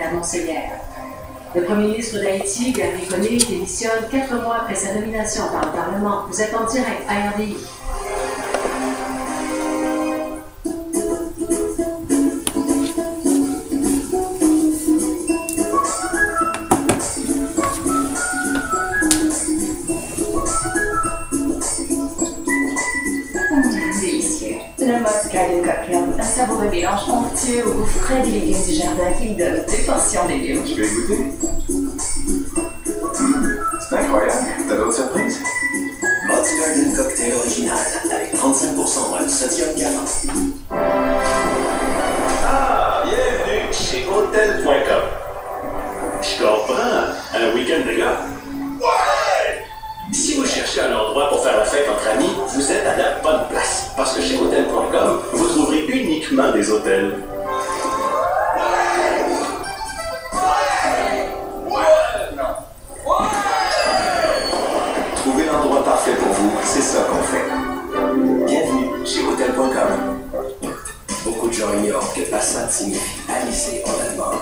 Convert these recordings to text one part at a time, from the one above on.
annoncé hier. Le premier ministre d'Haïti, Gary Conille, démissionne 4 mois après sa nomination par le Parlement. Vous êtes en direct à RDI. Le mode Garden Cocktail, un savoureux mélange onctueux au goût frais des légumes du jardin qui lui donne 2 portions de légumes. Je vais goûter. C'est incroyable. T'as d'autres surprises? Mode Garden Cocktail original avec 35% moins de sodium gamma. Ah, bienvenue chez Hotel.com. Je comprends. Un week-end de gars. Ouais! Si vous cherchez un endroit pour faire la fête entre amis, vous êtes à la bonne place. Parce que chez Hotel.com, vous trouverez uniquement des hôtels. Trouvez l'endroit parfait pour vous, c'est ça qu'on fait. Bienvenue chez Hotel.com. Beaucoup de gens ignorent que Passat signifie alisé en allemand.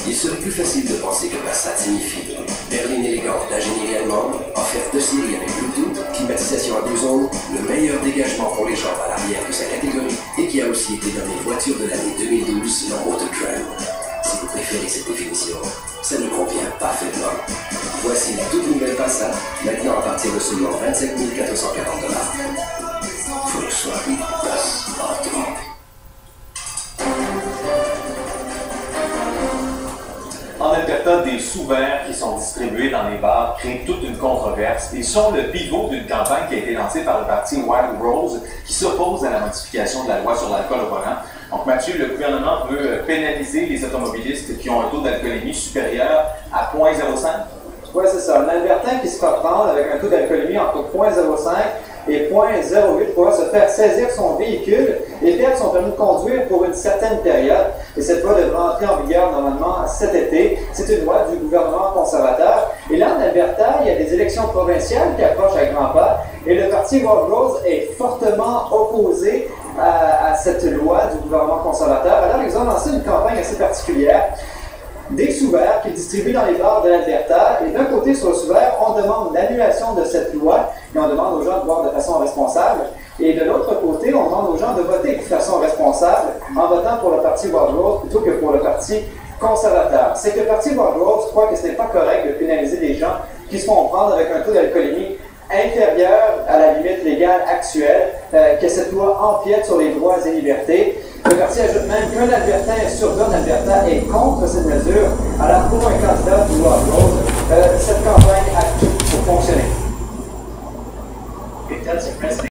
Il serait plus facile de penser que Passat signifie berline élégante d'ingénierie allemande, offerte de série avec Bluetooth, climatisation à 2 zones, le meilleur dégagement pour les jambes à l'arrière de sa catégorie et qui a aussi été nommée voiture de l'année 2012 dans Autotrend. Si vous préférez cette définition, ça nous convient parfaitement. Voici la toute nouvelle Passat, maintenant à partir de seulement 27 440 $. Volkswagen Das Auto. En Alberta, des sous-verts qui sont distribués dans les bars créent toute une controverse et sont le pivot d'une campagne qui a été lancée par le parti Wild Rose qui s'oppose à la modification de la loi sur l'alcool au volant. Donc Mathieu, le gouvernement veut pénaliser les automobilistes qui ont un taux d'alcoolémie supérieur à 0,05. Oui, c'est ça. Un Albertain qui se fera prendre avec un taux d'alcoolémie entre 0,05 et 0,08 pourra se faire saisir son véhicule et perdre son permis de conduire pour une certaine période. Et cette loi devra entrer en vigueur normalement cet été. C'est une loi du gouvernement conservateur. Et là, en Alberta, il y a des élections provinciales qui approchent à grands pas. Et le parti Wild Rose est fortement opposé à cette loi du gouvernement conservateur. Alors, ils ont lancé une campagne assez particulière. Des sous-verts qu'ils distribuent dans les bars de l'Alberta. Et d'un côté, sur le sous-vert, on demande l'annulation de cette loi et on demande aux gens de boire de façon responsable. Et de l'autre côté, on demande aux gens de voter de façon responsable en votant pour le parti Wild Rose plutôt que pour le parti conservateur. C'est que le parti Wild Rose croit que ce n'est pas correct de pénaliser des gens qui se font prendre avec un taux d'alcoolémie inférieur à la limite légale actuelle, que cette loi empiète sur les droits et libertés. Le parti ajoute même qu'un Albertain sur deux en Alberta est contre cette mesure. Alors pour un candidat du Wild Rose, cette campagne a tout pour fonctionner.